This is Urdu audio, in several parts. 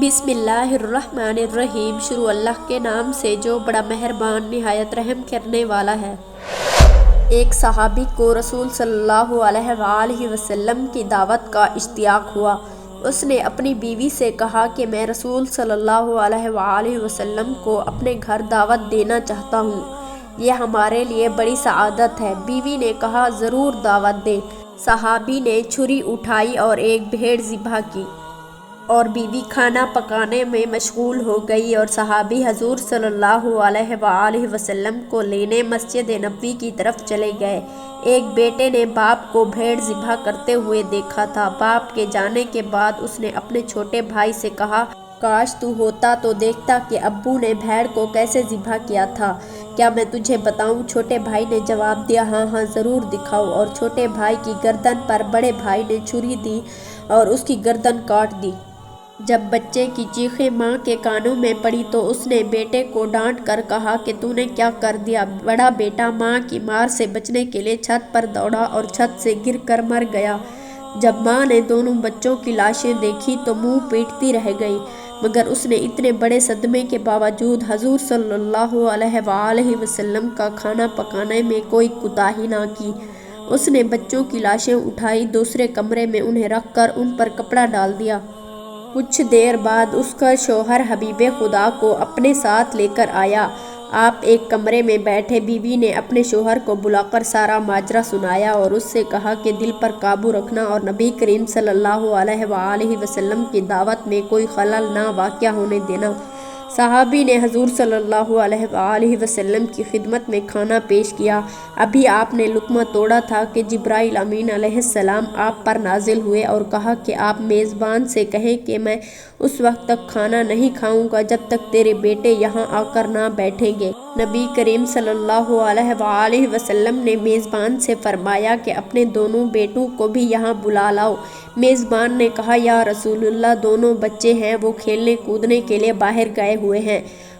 بسم اللہ الرحمن الرحیم۔ شروع اللہ کے نام سے جو بڑا مہربان نہایت رحم کرنے والا ہے۔ ایک صحابی کو رسول صلی اللہ علیہ وآلہ وسلم کی دعوت کا اشتیاق ہوا۔ اس نے اپنی بیوی سے کہا کہ میں رسول صلی اللہ علیہ وآلہ وسلم کو اپنے گھر دعوت دینا چاہتا ہوں، یہ ہمارے لیے بڑی سعادت ہے۔ بیوی نے کہا ضرور دعوت دیں۔ صحابی نے چھری اٹھائی اور ایک بھیڑ ذبح کی اور بیوی کھانا پکانے میں مشغول ہو گئی، اور صحابی حضور صلی اللہ علیہ وآلہ وسلم کو لینے مسجد نبوی کی طرف چلے گئے۔ ایک بیٹے نے باپ کو بھیڑ ذبح کرتے ہوئے دیکھا تھا۔ باپ کے جانے کے بعد اس نے اپنے چھوٹے بھائی سے کہا کاش تو ہوتا تو دیکھتا کہ ابو نے بھیڑ کو کیسے ذبح کیا تھا، کیا میں تجھے بتاؤں؟ چھوٹے بھائی نے جواب دیا ہاں ہاں ضرور دکھاؤ، اور چھوٹے بھائی کی گردن پر بڑے بھائی نے چھری دی اور اس کی گردن کاٹ دی۔ جب بچے کی چیخیں ماں کے کانوں میں پڑی تو اس نے بیٹے کو ڈانٹ کر کہا کہ تو نے کیا کر دیا؟ بڑا بیٹا ماں کی مار سے بچنے کے لیے چھت پر دوڑا اور چھت سے گر کر مر گیا۔ جب ماں نے دونوں بچوں کی لاشیں دیکھی تو منہ پیٹتی رہ گئی، مگر اس نے اتنے بڑے صدمے کے باوجود حضور صلی اللہ علیہ وآلہ وسلم کا کھانا پکانے میں کوئی کوتاہی نہ کی۔ اس نے بچوں کی لاشیں اٹھائی، دوسرے کمرے میں انہیں رکھ کر ان پر کپڑا ڈال دیا۔ کچھ دیر بعد اس کا شوہر حبیب خدا کو اپنے ساتھ لے کر آیا۔ آپ ایک کمرے میں بیٹھے۔ بیوی نے اپنے شوہر کو بلا کر سارا ماجرا سنایا اور اس سے کہا کہ دل پر قابو رکھنا اور نبی کریم صلی اللہ علیہ وآلہ وسلم کی دعوت میں کوئی خلل نہ واقع ہونے دینا۔ صحابی نے حضور صلی اللہ علیہ وآلہ وسلم کی خدمت میں کھانا پیش کیا۔ ابھی آپ نے لقمہ توڑا تھا کہ جبرائیل امین علیہ السلام آپ پر نازل ہوئے اور کہا کہ آپ میزبان سے کہیں کہ میں اس وقت تک کھانا نہیں کھاؤں گا جب تک تیرے بیٹے یہاں آ کر نہ بیٹھیں گے۔ نبی کریم صلی اللہ علیہ وآلہ وسلم نے میزبان سے فرمایا کہ اپنے دونوں بیٹوں کو بھی یہاں بلا لاؤ۔ میزبان نے کہا یا رسول اللہ دونوں بچے ہیں، وہ کھیلنے کودنے کے لیے باہر گئے ہوئے ہیں،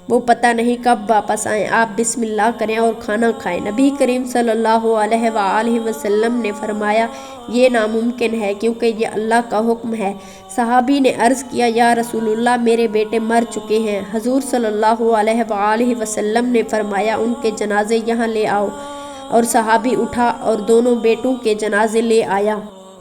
وہ پتہ نہیں کب واپس آئیں، آپ بسم اللہ کریں اور کھانا کھائیں۔ نبی کریم صلی اللہ علیہ وآلہ وسلم نے فرمایا یہ ناممکن ہے کیونکہ یہ اللہ کا حکم ہے۔ صحابی نے عرض کیا یا رسول اللہ میرے بیٹے مر چکے ہیں۔ حضور صلی اللہ علیہ وآلہ وسلم نے فرمایا ان کے جنازے یہاں لے آؤ، اور صحابی اٹھا اور دونوں بیٹوں کے جنازے لے آیا۔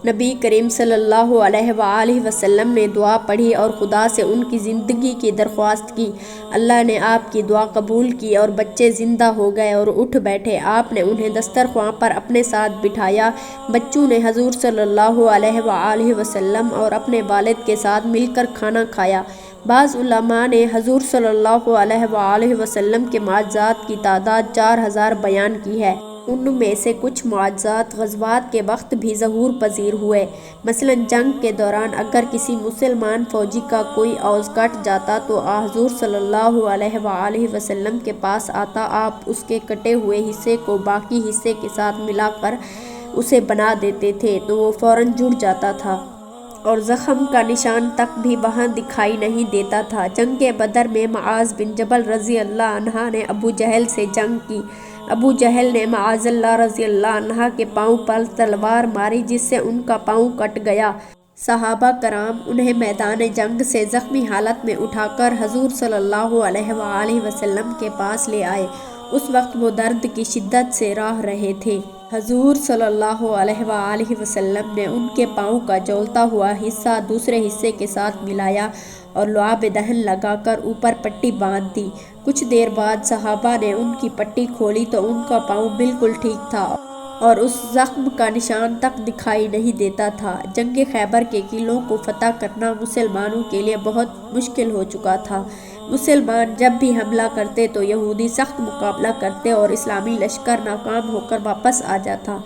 نبی کریم صلی اللہ علیہ وآلہ وسلم نے دعا پڑھی اور خدا سے ان کی زندگی کی درخواست کی۔ اللہ نے آپ کی دعا قبول کی اور بچے زندہ ہو گئے اور اٹھ بیٹھے۔ آپ نے انہیں دسترخواں پر اپنے ساتھ بٹھایا۔ بچوں نے حضور صلی اللہ علیہ وآلہ وسلم اور اپنے والد کے ساتھ مل کر کھانا کھایا۔ بعض علماء نے حضور صلی اللہ علیہ وآلہ وسلم کے معجزات کی تعداد 4000 بیان کی ہے۔ ان میں سے کچھ معجزات غزوات کے وقت بھی ظہور پذیر ہوئے۔ مثلاً جنگ کے دوران اگر کسی مسلمان فوجی کا کوئی عضو کٹ جاتا تو حضور صلی اللہ علیہ وآلہ وسلم کے پاس آتا، آپ اس کے کٹے ہوئے حصے کو باقی حصے کے ساتھ ملا کر اسے بنا دیتے تھے تو وہ فوراً جڑ جاتا تھا اور زخم کا نشان تک بھی وہاں دکھائی نہیں دیتا تھا۔ جنگ بدر میں معاذ بن جبل رضی اللہ عنہ نے ابو جہل سے جنگ کی۔ ابو جہل نے معاذ اللہ رضی اللہ عنہ کے پاؤں پر تلوار ماری جس سے ان کا پاؤں کٹ گیا۔ صحابہ کرام انہیں میدان جنگ سے زخمی حالت میں اٹھا کر حضور صلی اللہ علیہ وآلہ وسلم کے پاس لے آئے۔ اس وقت وہ درد کی شدت سے راہ رہے تھے۔ حضور صلی اللہ علیہ وآلہ وسلم نے ان کے پاؤں کا جولتا ہوا حصہ دوسرے حصے کے ساتھ ملایا اور لعاب دہن لگا کر اوپر پٹی باندھ دی۔ کچھ دیر بعد صحابہ نے ان کی پٹی کھولی تو ان کا پاؤں بالکل ٹھیک تھا اور اس زخم کا نشان تک دکھائی نہیں دیتا تھا۔ جنگ خیبر کے قلعوں کو فتح کرنا مسلمانوں کے لیے بہت مشکل ہو چکا تھا۔ مسلمان جب بھی حملہ کرتے تو یہودی سخت مقابلہ کرتے اور اسلامی لشکر ناکام ہو کر واپس آ جاتا۔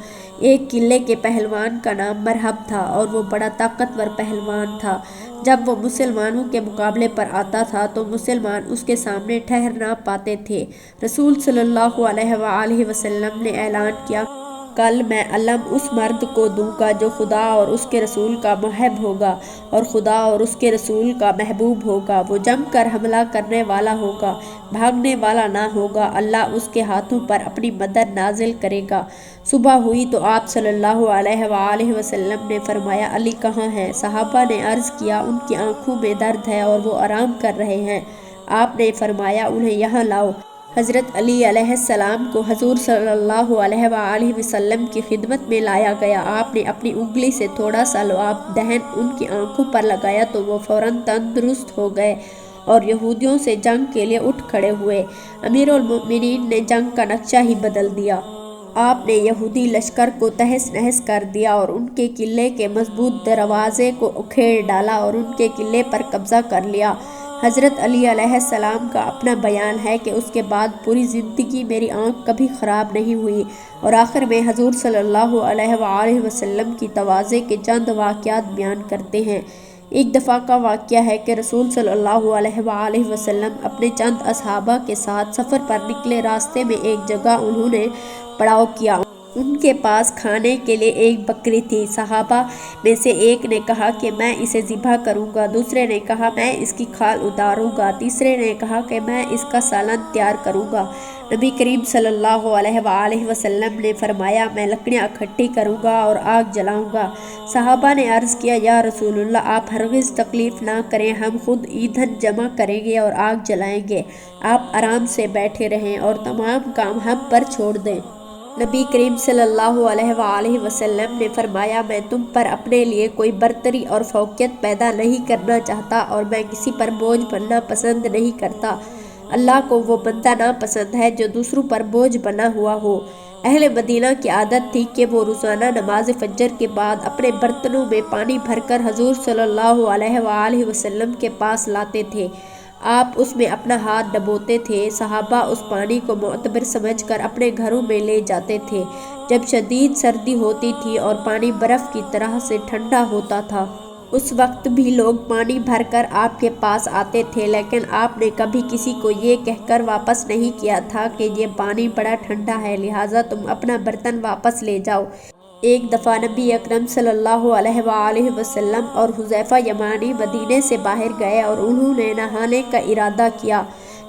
ایک قلعے کے پہلوان کا نام مرحب تھا اور وہ بڑا طاقتور پہلوان تھا۔ جب وہ مسلمانوں کے مقابلے پر آتا تھا تو مسلمان اس کے سامنے ٹھہر نہ پاتے تھے۔ رسول صلی اللہ علیہ وآلہ وسلم نے اعلان کیا کل میں علم اس مرد کو دوں گا جو خدا اور اس کے رسول کا محب ہوگا اور خدا اور اس کے رسول کا محبوب ہوگا۔ وہ جم کر حملہ کرنے والا ہوگا، بھاگنے والا نہ ہوگا۔ اللہ اس کے ہاتھوں پر اپنی مدد نازل کرے گا۔ صبح ہوئی تو آپ صلی اللہ علیہ وآلہ وسلم نے فرمایا، علی کہاں ہیں؟ صحابہ نے عرض کیا، ان کی آنکھوں میں درد ہے اور وہ آرام کر رہے ہیں۔ آپ نے فرمایا، انہیں یہاں لاؤ۔ حضرت علی علیہ السلام کو حضور صلی اللہ علیہ وآلہ وسلم کی خدمت میں لایا گیا۔ آپ نے اپنی انگلی سے تھوڑا سا لعاب دہن ان کی آنکھوں پر لگایا تو وہ فوراً تندرست ہو گئے اور یہودیوں سے جنگ کے لیے اٹھ کھڑے ہوئے۔ امیر المؤمنین نے جنگ کا نقشہ ہی بدل دیا۔ آپ نے یہودی لشکر کو تہس نہس کر دیا اور ان کے قلعے کے مضبوط دروازے کو اکھیڑ ڈالا اور ان کے قلعے پر قبضہ کر لیا۔ حضرت علی علیہ السلام کا اپنا بیان ہے کہ اس کے بعد پوری زندگی میری آنکھ کبھی خراب نہیں ہوئی، اور آخر میں حضور صلی اللہ علیہ وآلہ وسلم کی تواضع کے چند واقعات بیان کرتے ہیں۔ ایک دفعہ کا واقعہ ہے کہ رسول صلی اللہ علیہ وآلہ وسلم اپنے چند اصحابہ کے ساتھ سفر پر نکلے۔ راستے میں ایک جگہ انہوں نے پڑاؤ کیا۔ ان کے پاس کھانے کے لیے ایک بکری تھی۔ صحابہ میں سے ایک نے کہا کہ میں اسے ذبح کروں گا، دوسرے نے کہا میں اس کی کھال اتاروں گا، تیسرے نے کہا کہ میں اس کا سالن تیار کروں گا۔ نبی کریم صلی اللہ علیہ وآلہ وسلم نے فرمایا، میں لکڑیاں اکٹھی کروں گا اور آگ جلاؤں گا۔ صحابہ نے عرض کیا، یا رسول اللہ، آپ ہرگز تکلیف نہ کریں، ہم خود ایندھن جمع کریں گے اور آگ جلائیں گے، آپ آرام سے بیٹھے رہیں اور تمام کام ہم پر چھوڑ دیں۔ نبی کریم صلی اللہ علیہ وآلہ وسلم نے فرمایا، میں تم پر اپنے لیے کوئی برتری اور فوقیت پیدا نہیں کرنا چاہتا اور میں کسی پر بوجھ بننا پسند نہیں کرتا۔ اللہ کو وہ بندہ ناپسند ہے جو دوسروں پر بوجھ بنا ہوا ہو۔ اہل مدینہ کی عادت تھی کہ وہ روزانہ نماز فجر کے بعد اپنے برتنوں میں پانی بھر کر حضور صلی اللہ علیہ وآلہ وسلم کے پاس لاتے تھے۔ آپ اس میں اپنا ہاتھ ڈبوتے تھے۔ صحابہ اس پانی کو معتبر سمجھ کر اپنے گھروں میں لے جاتے تھے۔ جب شدید سردی ہوتی تھی اور پانی برف کی طرح سے ٹھنڈا ہوتا تھا، اس وقت بھی لوگ پانی بھر کر آپ کے پاس آتے تھے، لیکن آپ نے کبھی کسی کو یہ کہہ کر واپس نہیں کیا تھا کہ یہ پانی بڑا ٹھنڈا ہے، لہٰذا تم اپنا برتن واپس لے جاؤ۔ ایک دفعہ نبی اکرم صلی اللہ علیہ وآلہ وسلم اور حذیفہ یمانی مدینے سے باہر گئے اور انہوں نے نہانے کا ارادہ کیا۔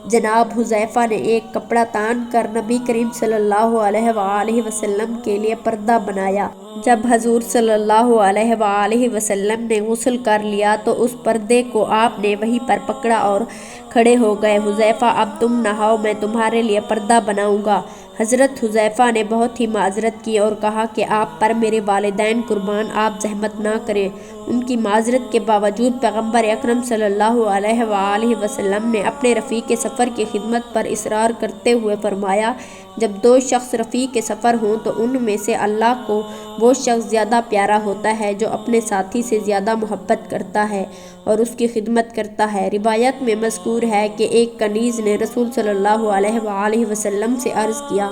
جناب حذیفہ نے ایک کپڑا تان کر نبی کریم صلی اللہ علیہ وآلہ وسلم کے لیے پردہ بنایا۔ جب حضور صلی اللہ علیہ وآلہ وسلم نے غسل کر لیا تو اس پردے کو آپ نے وہیں پر پکڑا اور کھڑے ہو گئے۔ حذیفہ، اب تم نہاؤ، میں تمہارے لیے پردہ بناؤں گا۔ حضرت حذیفہ نے بہت ہی معذرت کی اور کہا کہ آپ پر میرے والدین قربان، آپ زحمت نہ کریں۔ ان کی معذرت کے باوجود پیغمبر اکرم صلی اللہ علیہ وآلہ وسلم نے اپنے رفیق سفر کی خدمت پر اصرار کرتے ہوئے فرمایا، جب دو شخص رفیق سفر ہوں تو ان میں سے اللہ کو وہ شخص زیادہ پیارا ہوتا ہے جو اپنے ساتھی سے زیادہ محبت کرتا ہے اور اس کی خدمت کرتا ہے۔ روایت میں مذکور ہے کہ ایک کنیز نے رسول صلی اللہ علیہ وآلہ وسلم سے عرض کیا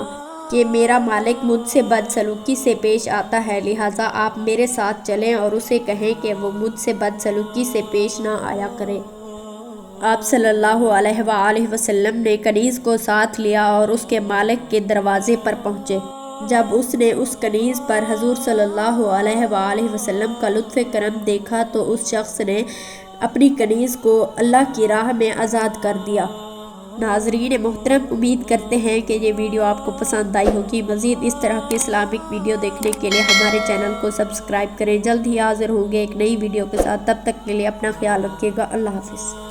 کہ میرا مالک مجھ سے بدسلوکی سے پیش آتا ہے، لہٰذا آپ میرے ساتھ چلیں اور اسے کہیں کہ وہ مجھ سے بدسلوکی سے پیش نہ آیا کرے۔ آپ صلی اللہ علیہ وآلہ وسلم نے کنیز کو ساتھ لیا اور اس کے مالک کے دروازے پر پہنچے۔ جب اس نے اس کنیز پر حضور صلی اللہ علیہ وآلہ وسلم کا لطف کرم دیکھا تو اس شخص نے اپنی کنیز کو اللہ کی راہ میں آزاد کر دیا۔ ناظرین محترم، امید کرتے ہیں کہ یہ ویڈیو آپ کو پسند آئی ہوگی۔ مزید اس طرح کے اسلامک ویڈیو دیکھنے کے لیے ہمارے چینل کو سبسکرائب کریں۔ جلد ہی حاضر ہوں گے ایک نئی ویڈیو کے ساتھ، تب تک کے لیے اپنا خیال رکھیے گا۔ اللہ حافظ۔